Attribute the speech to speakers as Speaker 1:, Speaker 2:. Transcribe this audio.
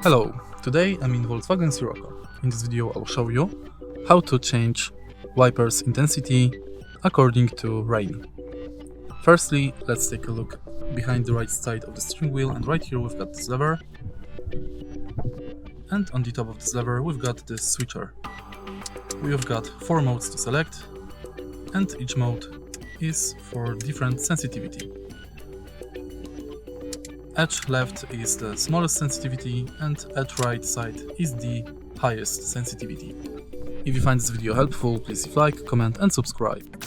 Speaker 1: Hello, today I'm in Volkswagen Scirocco. In this video I'll show you how to change wipers intensity according to rain. Firstly, let's take a look behind the right side of the steering wheel, and right here we've got this lever, and on the top of this lever we've got this switcher. We've got 4 modes to select, and each mode is for different sensitivity. Edge left is the smallest sensitivity and edge right side is the highest sensitivity. If you find this video helpful, please leave a like, comment and subscribe.